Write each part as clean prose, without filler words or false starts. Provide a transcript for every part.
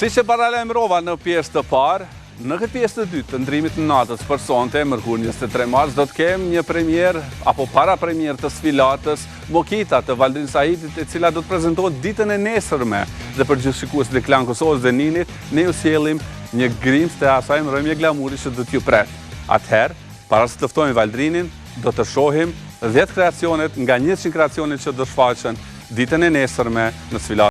Si që paralajmërova në pjesë të parë, në këtë pjesë të dytë të ndrimit të natës për sonte, mërkur 23 mars, do të kem një premier apo para premier të sfilatës Mokita të Valdrin Sahidit, e cila do të prezentohet ditën e nesërme dhe për gjithësikuesit e Klan Kosovës dhe Ninit, ne ju sjellim një grimc të asaj mbrëmje glamuri që do t'ju pret. Atëherë, para se të ftojmë Valdrinin, do të shohim 10 kreacionet nga 100 kreacionet që do shfaqen ditën e nesërme në sfilatë.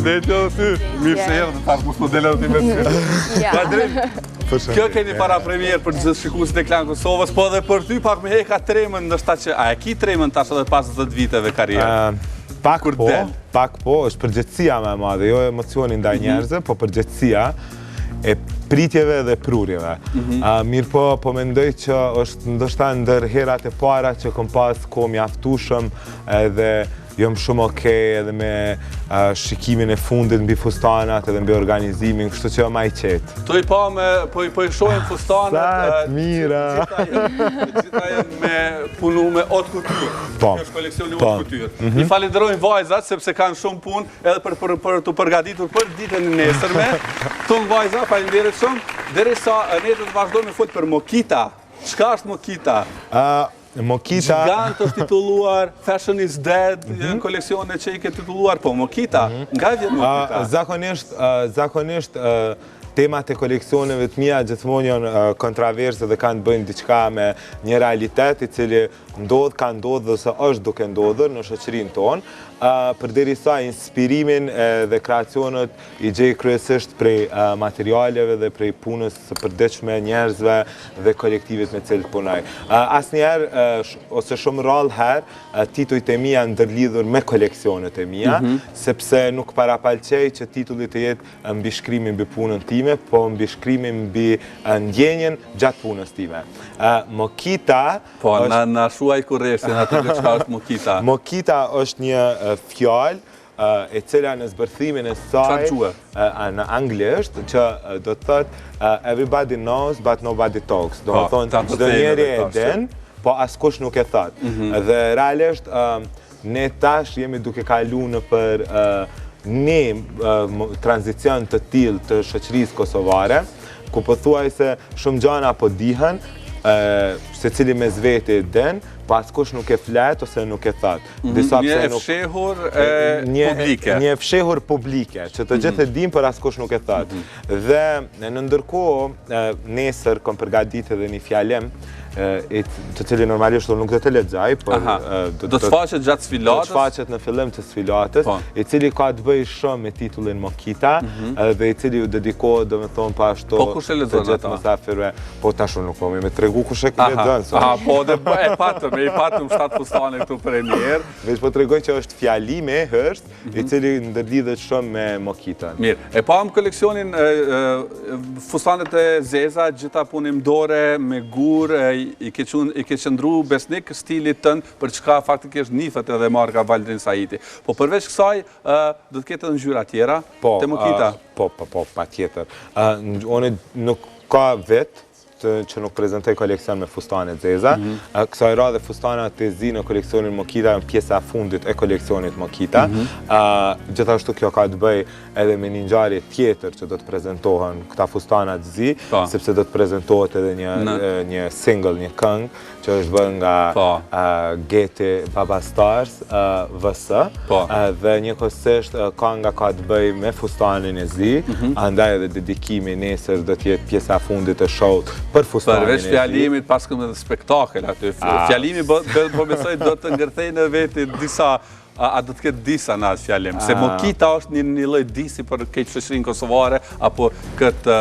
Dhe që ty, mirë se jërë, tash mos më delë të me ty. Valdrin, kjo keni para premier për gjithë shikuesit e Klan Kosovës, po dhe për ty pak me heka tremën, ndërsa që, a e ki tremën tash edhe pas 10 viteve karrierë? Pak po, është përgjithësia me madhe, jo emocioni ndaj njerëzve, po përgjithësia e pritjeve dhe prurjeve. Mirë po mendoj që është ndoshta ndër herat e para që kom pas kohë mjaftueshëm edhe jom shumë okej edhe me shikimin e fundit mbi fustanat edhe mbi organizimin, kështu që ma i qetë. To i pa me, po i shohim fustanat, Sa mira! Gjitha jenë me punu me haute couture. Po. Kjo është koleksioni haute couture. I falenderojmë vajzat, sepse kanë shumë punë edhe për të përgatitur për ditën e nesërme. Tonë vajza, falenderit shumë. Derisa ne do të vazhdojmë me folë për Mokita. Çka është Mokita? Mokita... Gigant është titulluar, Fashion is Dead, koleksione që i ke titulluar, po Mokita, nga vjen Mokita? Zakonisht temat e koleksioneve të mia gjithmonë janë kontroverse dhe kanë të bëjnë diçka me një realitet i cili ka ndodhur ose është duke ndodhur në shoqërinë tonë. Përderisa inspirimin dhe kreacionet i gjej kryesisht prej materialeve dhe prej punës së përditshme njerëzve dhe kolektivit me cilët punoj. Asnjëherë ose shumë rrallë herë titujt e mia ndërlidhur me koleksionet e mia, sepse nuk parapalqej që titulli të jetë mbi shkrimin mbi punën time, po mbi shkrimin mbi ndjenjen gjatë punës time. Mokita... Po, na shuaj kurresin atë që çka është Mokita. Mokita është një fjalë e cila në zbërthimin e saj në anglisht që do të thotë everybody knows but nobody talks. Do të thonë çdo njeri e din, po askush nuk e thot. Dhe realisht ne tash jemi duke kaluar në për një tranzicion të tillë të shoqërisë kosovare, ku pothuajse shumë gjëra po dihen, secili mes vete e din, po askush nuk e flet ose nuk e thot. Një e fshehur publike. Një e fshehur publike, që të gjithë e dim, por askush nuk e thot. Dhe në ndërkohë, nesër kom përgatitur edhe një fjalim, të cili normalisht nuk do të lexoj, por do të faqet gjatë sfilatës. Do të faqet në fillim të sfilatës, i cili ka të bëjë shumë me titullin Mokita, dhe i cili u dedikohet, domethënë, pa ashtu të gjithë mysafirëve. Po tash nuk po më tregu kush e lexon. Po e patëm 7 fustane këtu premier. Veç po tregoj që është fjalimi hërsht, i cili ndërlidhet shumë me Mokitën. Mirë, e pam koleksionin fustanet e zeza, gjitha punimdore me gur, i ke qëndru besnik stilit tënë për çka faktikisht nifet edhe marka Valdrin Saiti. Po përveç kësaj, do të ketë edhe ngjyra tjera te Mokita? Po, patjetër. Unë nuk ka vetë që nuk prezentoj koleksion me fustane zeza. Kësaj radhe fustanat e zi në koleksionin Mokita janë pjesa e fundit e koleksionit Mokita. Gjithashtu kjo ka të bëj edhe me një ngjarje tjetër që do të prezentohen këta fustanat zi, sepse do të prezentohet edhe një single, një këngë që është bërë nga Geti Baba Stars VS, dhe njëkohësisht kënga ka të bëj me fustanin e zi, andaj edhe dedikimi nesër do të jetë pjesa e fundit e show-t për fustanin e zi. Përveç fjalimit, pas këm edhe spektakel aty. Fjalimi po besoj do të ngërthej në veti disa, a do të ketë disa në atë fjalim? Se Mokita është një lloj disi për këtë shoqërinë kosovare, apo këtë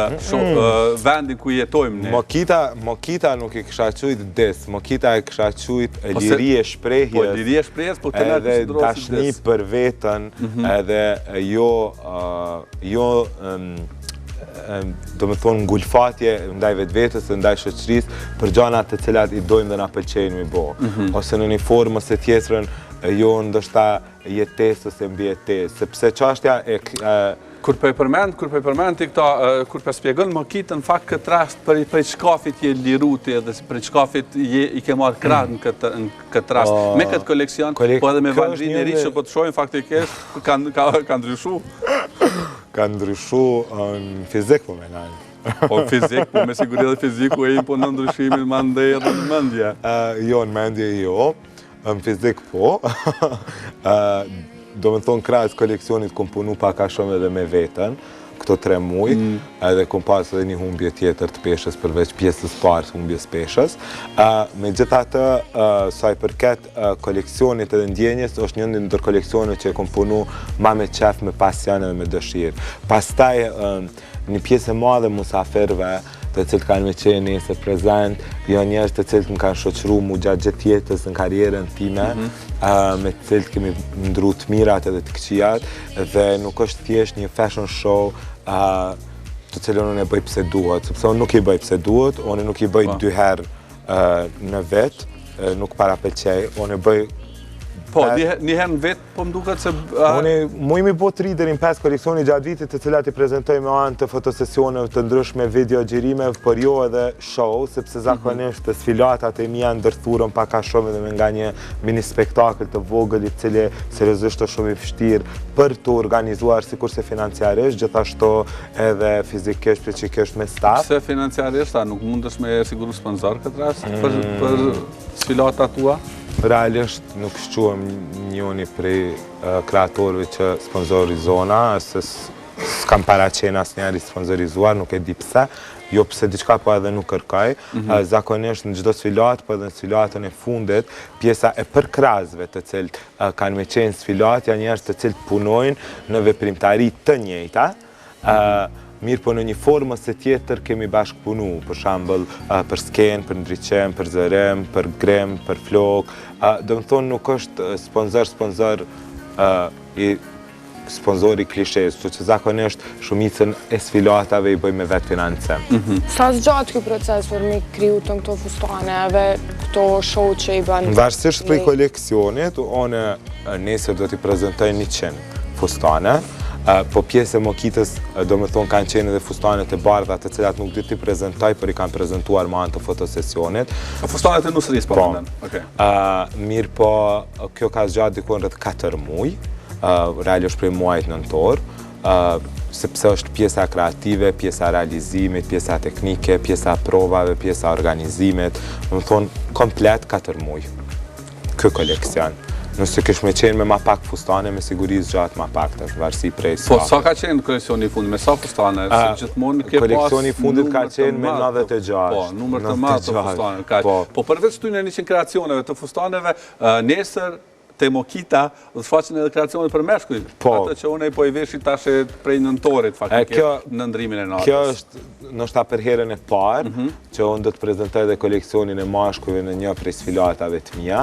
vendin ku jetojmë ne? Mokita nuk i kisha quajt dis, Mokita e kisha quajt liri e shprehjes. Po liri e shprehjes, po të edhe dashni për veten, edhe jo do me thonë ngulfatje ndaj vetvetes dhe ndaj shoqërisë për gjanat të cilat i dojmë dhe na pëlqejnë mi bo. Ose në një formë ose tjetrën, jo ndoshta jetesë ose mbi jetesë, sepse çështja e Kur për përmend ti këta, kur për spjegon Mokitën, në fakt këtë rast për shkafit je liruti edhe për shkafit i ke marrë krah në këtë rast. Me këtë koleksion, po edhe me Valdrin e ri që po të shohim faktikisht, ka ndryshu. Ka ndryshu në fizik po me najnë. Po fizik, po me siguri edhe fiziku e po në ndryshimin ma ndej edhe në mendje. Jo, në mendje jo, në fizik po. Do me thonë krahas koleksionit kom punu pak a shumë edhe me veten, këto 3 muj, edhe kom pas edhe një humbje tjetër të peshës përveç pjesës parë të humbjes peshës. Megjithatë, sa i përket koleksionit edhe ndjenjes, është një ndër koleksionet që kom punu ma me qef, me pasion edhe me dëshirë. Pastaj, një pjesë e madhe musafirëve, të cilët kanë me qenë nesër prezent, janë njerëz të cilët më kanë shoqëruar mu gjatë gjithë jetës në karrierën time, me të cilët kemi ndru të mirat edhe të këqijat, dhe nuk është thjesht një fashion show të cilën unë e bëj pse duhet, sepse unë nuk i bëj pse duhet, unë nuk i bëj 2 herë në vetë, nuk para pëlqej, unë e bëj Po, një herë në vetë, po më duket se... Unë mu imi bo 3 deri në 5 koleksioni gjatë vitit të cilat i prezentoj me anë të fotosesioneve të ndryshme, video gjirime, por jo edhe show, sepse zakonisht sfilatat e mia ndërthurën pak a shumë edhe me nga një mini spektakl të vogël i cili seriozisht është shumë i vështirë për të organizuar sikurse financiarisht, gjithashtu edhe fizikisht, psiqikisht me staf. Pse financiarisht, nuk mundesh me siguru sponsor këtë rast për sfilatat tua? Realisht nuk shquem njoni prej kreatorëve që sponsorizona, se s'kam paraqen asnjëri sponsorizuar, nuk e di pse, jo pse diçka po edhe nuk kërkoj. Zakonisht në çdo sfilat, po edhe në sfilatën e fundit, pjesa e përkrahasve të cilët kanë me qenë sfilat, janë njerëz të cilët punojnë në veprimtari të njëjta. Mirë po në një formë ose tjetër kemi bashkëpunu, për shembull për sken, për ndriqem, për zërim, për grem, për flok. Do më thonë nuk është sponsori klishes, që zakonisht shumicën e sfilatave i bëj me vetë financem. Sa zgjatë ky proces për mi kriju të këto fustaneve, këto show që i banë? Varësisht prej koleksionit, unë nesër do t'i prezentoj 100 fustane. Po pjesë e mokitës, do me thonë kanë qenë edhe fustanet e bardha të cilat nuk dy t'i prezentoj, për i kanë prezentuar ma anë të fotosesionit. Fustanet e nusërisë, po rëndën? Mirë po, kjo ka zgjatë dikon rreth 4 muaj, realisht prej muajit nëntor, sepse është pjesa kreative, pjesa realizimit, pjesa teknike, pjesa provave, pjesa organizimit, do me thonë komplet 4 muaj, kjo koleksion. Nëse kësh me qenë me ma pak fustane, me sigurisë gjatë ma pak të varësi prej sa. Po, sa ka qenë koleksioni i fundit, me sa fustane? Koleksioni i fundit ka qenë me 96. Po, numër të madh të fustane. Po, përveç këtyre 100 kreacioneve të fustaneve, nesër te Mokita dhe shfaqen edhe kreacionet për meshkujt. Atë që unë po i veshit tash prej nëntorit, faktikisht, në ndrimin e natës. Kjo është nështë për herën e parë, që unë do të prezentoj dhe koleksionin e mashkujve në një prej sfilatave të mija,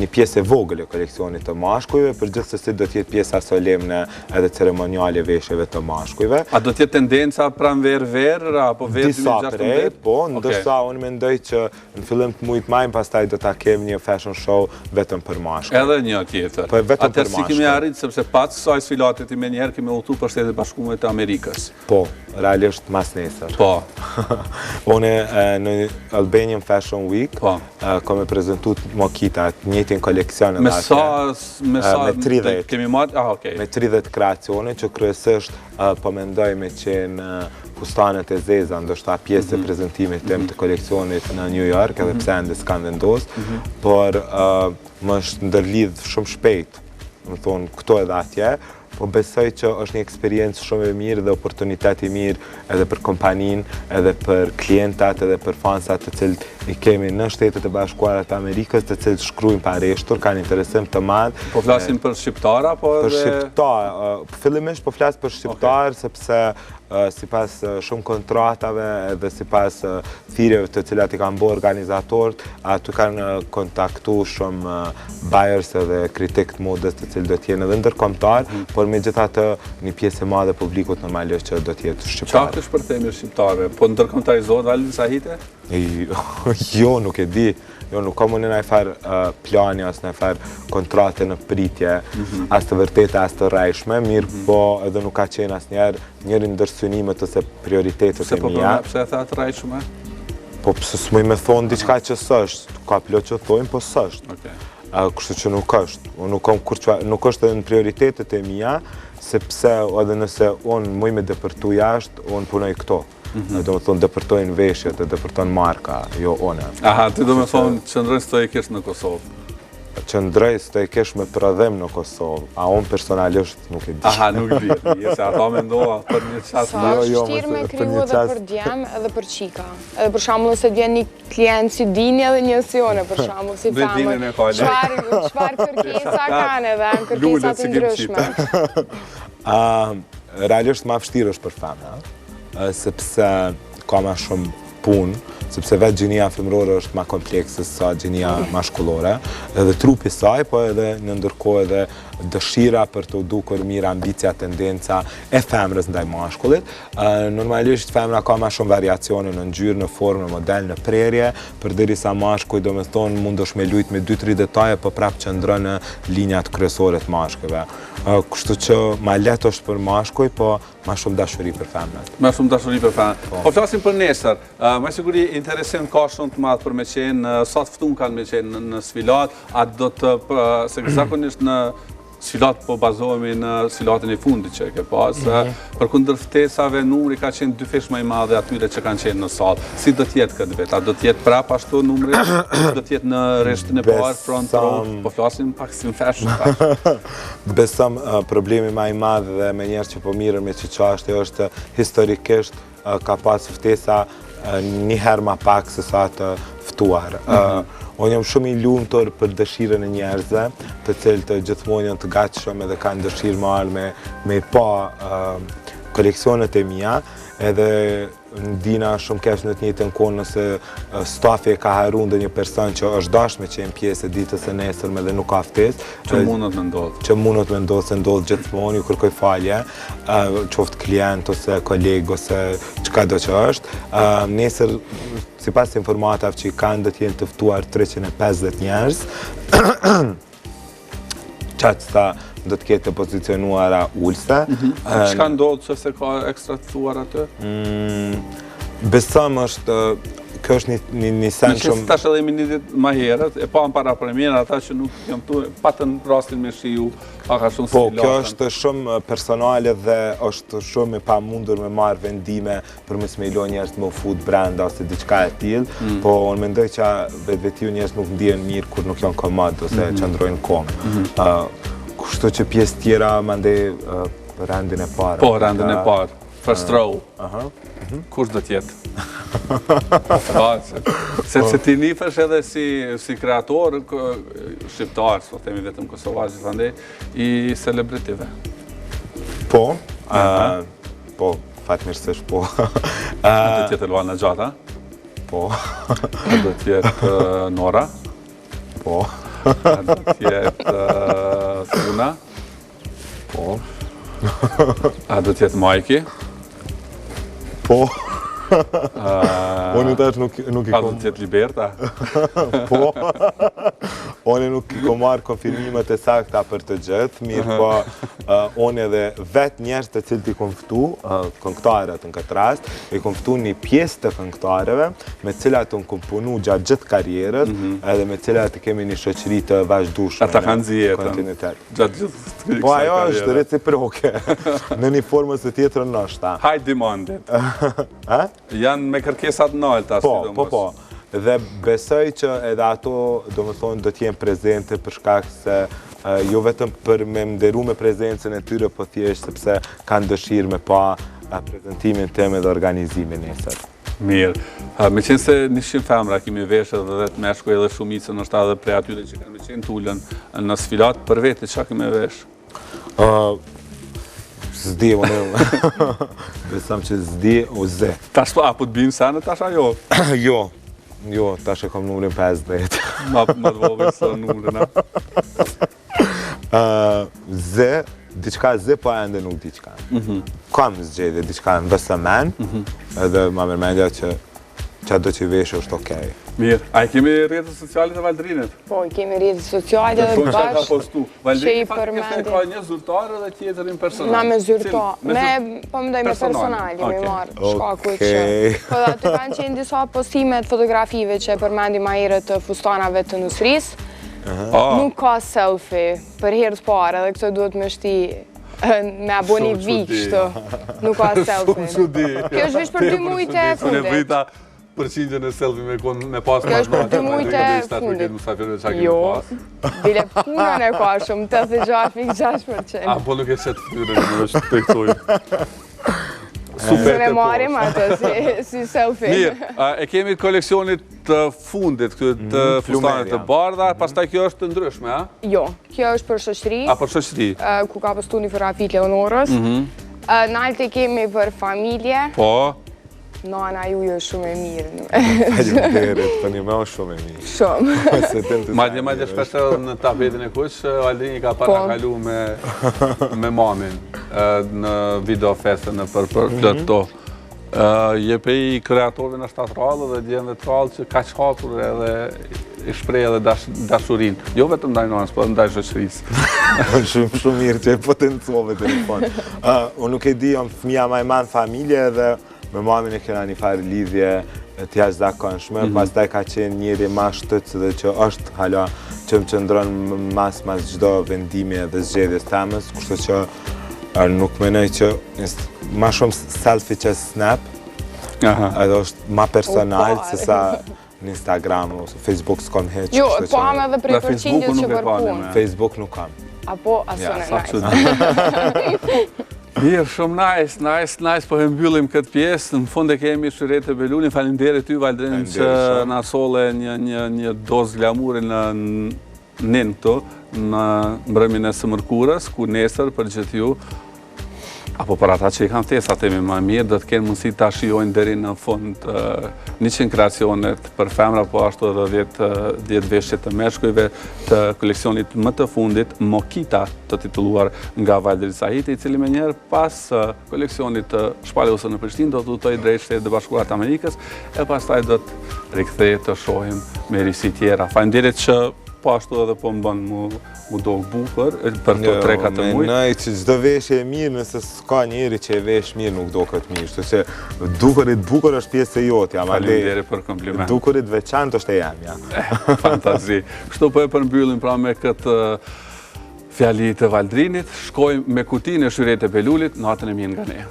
një pjesë e vogël e koleksionit të mashkujve, për gjithsesi do t'jetë pjesa solemne edhe ceremoniale veshjeve të mashkujve. A do t'jetë tendenca pranë verë, apo verë 2016? Disa prej, po, ndërsa unë mendoj që në fillim të mujt majnë, pastaj do t'a kem një fashion show vetëm për mashkuj. Një tjetër. Atër si kemi arritë, sepse pas kësaj sfilatit i me njerë kemi udhëtu për Shtetet Bashkuara të Amerikës. Po, realisht mas nesër. Po. Une në Albanian Fashion Week, kom e prezentu Mokita, njëtin koleksion me sa? Me 30. Kemi marrë? Okej. Me 30 kreacione, që kryesisht po mendoj me qenë fustanet e zeza, ndoshta pjesë e prezentimit tem të koleksionit në New York, edhe pse ende s'kan vendosë, por më është ndërlidh shumë shpejt, më thonë, këto edhe atje, po besoj që është një eksperiencë shumë e mirë dhe oportunitet i mirë edhe për kompanin, edhe për klientat, edhe për fansat të cilët i kemi në Shtetet e Bashkuara të Amerikës, të cilët shkrujnë pa reshtur, kanë interesim të madh. Po flasim për shqiptara, po edhe... Për shqiptar, fillimisht po flas për shqiptar, sepse si pas shumë kontratave edhe si pas thirrjeve të cilat i kanë bërë organizatorët, aty kanë kontaktu shumë buyers edhe kritik të modës të cilë do t'jenë edhe ndërkombëtar, por me gjithatë një pjesë e madhe publikut normalisht që do t'jetë shqiptar. Qa është për temi shqiptare? Po ndërkombëtarizohet Valdin Sahite? Jo, nuk e di. Jo, nuk kam unë në e farë plani, as në e farë kontrate në pritje, as të vërtete, as të rajshme, mirë po edhe nuk ka qenë as njëri ndërsunimet ose prioritetet e mija. Pse e tha të rajshme? Po pëse s'muj me thonë diçka që s'është, ka plot që thojnë, po s'është. Kështu që nuk është. Nuk është edhe në prioritetet e mija, sepse edhe nëse unë muj me depërtu jashtë, unë punoj këto. Do me thonë depërtojnë veshjet dhe depërtojnë marka, jo one. Aha, ti do me thonë qëndrojnë stoikesh në Kosovë? Qëndrojnë stoikesh me prodhem në Kosovë, a unë personalisht nuk e di. Aha, nuk di, se ata me ndoha për një qatë. Sa është shtirë me kryu edhe për djem edhe për qika. Edhe për shambull se djen një klient si dini edhe një sione për shambull, si famër. Qfar kërkesa kanë edhe në kërkesat të ndryshme? Realisht ma vështirë është për famë, sepse ka ma shumë punë, sepse vetë gjinia femërore është ma kompleksë sa gjinia mashkullore, edhe trupi saj, po edhe në ndërkohë edhe dëshira për të dukur mirë, ambicia, tendenca e femrës ndaj mashkullit. Normalisht femra ka ma shumë variacione në ngjyrë, në formë, në model, në prerje, përderisa mashkuj do me thonë mund është me lujt me 2-3 detaje, po prapë qëndrën në linjat kryesore të mashkujve. Kështu që ma letë është për mashkuj, po ma shumë dashuri për femrat. Ma shumë dashuri për femrat. Po flasim për nesër. Me siguri interesim ka shumë të madhë për me qenë, sa të ftun kanë me qenë në sfilat, a do të, se zakonisht në sfilat po bazohemi në sfilatin e fundit që ke pas, për kundër ftesave numri ka qenë 2 fish më i madhe atyre që kanë qenë në salë. Si do t'jetë këtë vetë? A do t'jetë prap ashtu numri? Do t'jetë në rreshtin e parë, front row? Po flasim pak si në fashion. Besëm problemi ma i madhe dhe me njerë që po mirën me që qashtë është historikisht ka pas ftesa njëherë ma pak se sa të ftuar. Unë jam shumë i lumtur për dëshirën e njerëzve, të cilët gjithmonë janë të gatshëm edhe kanë dëshirë marrë me pa koleksionet e mia, edhe ndina shumë keq në të njëjtën kohë nëse stafi e ka harruar ndonjë person që është dashur me qenë pjesë e ditës së nesërme dhe nuk ka ftesë. Që mundet me ndodhë. Që mundet me ndodhë, se ndodhë gjithmonë, ju kërkoj falje, qoftë klient ose koleg ose çka do që është. Nesër, sipas informatave që kanë, do të jenë të ftuar 350 njerëz. Qatë sta do të ketë të pozicionuara ulse. Çka ndodh nëse ka ekstra të thuar atë? Besëm është, kjo është një sen shumë... Tash edhe mi një ditë ma herët, e pa në para premierë, ata që nuk jam tu, patën rastin me shiu, paka shumë po, kjo është shumë personale dhe është shumë e pa mundur me marrë vendime për mes me ilo njerës me u fut brenda ose diçka e tillë, po unë mendoj që vetë njerës nuk ndihen mirë kur nuk janë komod ose qëndrojnë komë. Kështu që pjesë tjera mandej rendin e parë. Po, rendin e parë. First row. Kush do t'jetë? Sepse ti nifesh edhe si kreator shqiptar, so themi vetëm kosovar gjithandej, i celebritive. Po, fatmirësisht po. Do t'jetë Luana Gjata? Po. Do t'jetë Nora? Po. Do t'jetë Suna? Po. A do t'jetë Majki? Po. Unë tash nuk i kom... A do t'jetë Liberta? Po. Unë nuk i kom marrë konfirmimet e sakta për të gjithë, mirë po unë edhe vetë njerëz të cilët i kom ftu, këngëtarët në këtë rast, i kom ftu një pjesë të këngëtarëve, me cilat unë kom punu gjatë gjithë karrierës, edhe me cilat kemi një shoqëri të vazhdueshme. Ata kanë zijetën. Kontinuitet. Gjatë gjithë Po ajo është reciproke, në një formës të tjetër ndoshta. High demanded. Janë me kërkesat nalta, sidomos. Po. Dhe besoj që edhe ato, do më thonë, do t'jenë prezente për shkak se jo vetëm për me nderu me prezencën e tyre, po thjesht sepse kanë dëshirë me pa prezentimin tim dhe organizimin nesër. Mirë. Me qenë se 100 femra kemi veshë dhe 10 meshkuj edhe shumicën është edhe prej atyre që kanë me qenë tullën në sfilat, për vete që kemi veshë? Zdi, unë besam që zdi o ze. Tash po, apo t'bim sanë, tash ajo? Jo, tash e kom numrin 50. Ma të vogël së numrin, Ze, diçka ze, po ende nuk diçka. Kam zgjedhje diçka në vësëmen, edhe ma mërmendja që do që i veshë është okej. Mirë, a i kemi rrjetet sociale të Valdrinit? Po, kemi rrjetet sociale dhe bashkë. Valdrini faktikisht ka një zyrtar dhe tjetërin personal. Na me zyrtar, po më doj me personal, jemi marrë shkaku që... Po dhe aty kanë qenë disa postimet fotografive që përmendi ma herët të fustanave të Nusrisë. Nuk ka selfie për herët parë, edhe këto duhet me shti me aboni vik, shto. Nuk ka selfie. Kjo është vish për 2 mujtë e fundit. Përqindjën e selfie me pas kjo është për 2 mujtë e fundit. Jo, bile punën e ka shumë, 86,6%. A, po nuk e qëtë fyrën, në është të teksojë. Se me marim ato si selfie. Mirë, e kemi koleksionit të fundit, të fustanit të bardha, pastaj kjo është të ndryshme, a? Jo, kjo është për shoqëri. A, për shoqëri? Ku ka postu një fotografit Leonorës. Naltë kemi për familje. Po. Nana ju jo shumë e mirë. Faleminderit, për një me o shumë e mirë. Shumë. Madje shpeshe në tapetin e kuq, Valdrini ka para kalu me mamin në video festën për plët to. Je pe i kreatorve në shtatralë dhe djenë dhe tralë që ka hapur edhe i shprej edhe dashurin. Jo vetëm ndaj nonës, po ndaj shoqërisë. Shumë mirë që e potencove telefon. Unë nuk e di, jam fëmija ma e manë familje dhe me mamin e kena një farë lidhje të jashtëzakonshme, pastaj ka qenë njëri ma shtëtës dhe që është hala që më qëndron mas gjdo vendimi dhe zgjedhjes temës, kështu që nuk menoj që ma shumë selfie që snap, edhe është ma personal se sa në Instagram ose Facebook s'kom heq. Jo, po am edhe prej përqindjes që për punë. Facebook nuk kam. Apo asone nice. Mirë, shumë nice, po e mbyllim këtë pjesë. Në fund e kemi Shyrete Belunin. Faleminderit ty, Valdrin, që na solle një dozë glamuri në nin këtu, në mbrëmjen e së mërkurës, ku nesër për gjithë ju, apo për ata që i kanë ftesat e më mirë, do të kenë mundësi ta shijojnë deri në fund 100 kreacionet për femra, po ashtu edhe 10 veshje të meshkujve të koleksionit më të fundit, Mokita, të titulluar nga Valdrin Sahiti, i cili me njerë pas koleksionit të shpallosur në Prishtinë do të udhtoj drejt Shtetit të Bashkuara të Amerikës e pastaj do të rikthehej të shohim me risi tjera. Faleminderit që po ashtu edhe po më bën mu do bukur për këto 3-4 muaj. Menoj që çdo veshje e mirë nëse s'ka njeri që e vesh mirë nuk do këtë mirë. Kështu që dukurit bukur është pjesë e jotja. Faleminderit për kompliment. Dukurit veçantë është e jamja. Fantazi. Kështu po e përmbyllim pra me këtë fjali të Valdrinit. Shkojmë me kutinë e Shyret e Belulit, natën e mirë nga ne.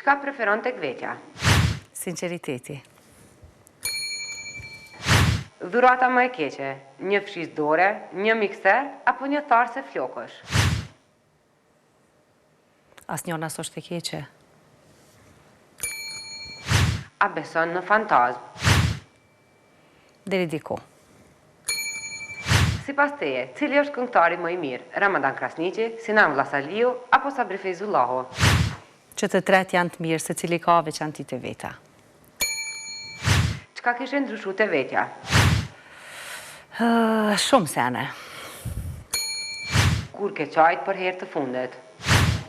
Çka preferon tek vetja? Sinceriteti. Dhurata më e keqe, një fshisë dore, një mikser apo një tharse flokësh? Asnjëna s'është e keqe. A beson në fantazm? Deri diku. Sipas teje, cili është këngëtari më i mirë? Ramadan Krasniqi, Sinan Vllazaliu apo Sabri Feyzullahu? Që të tretë janë të mirë, se cili ka veçantitë e veta. Çka kishe ndryshu te vetja? Shumë sene. Kur ke qajt për herë të fundet?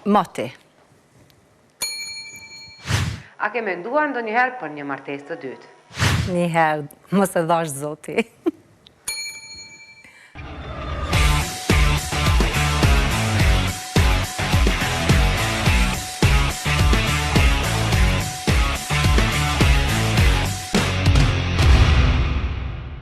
Moti. A ke menduar ndonjëherë për një martesë të dytë? Njëherë, mos e dhash zoti.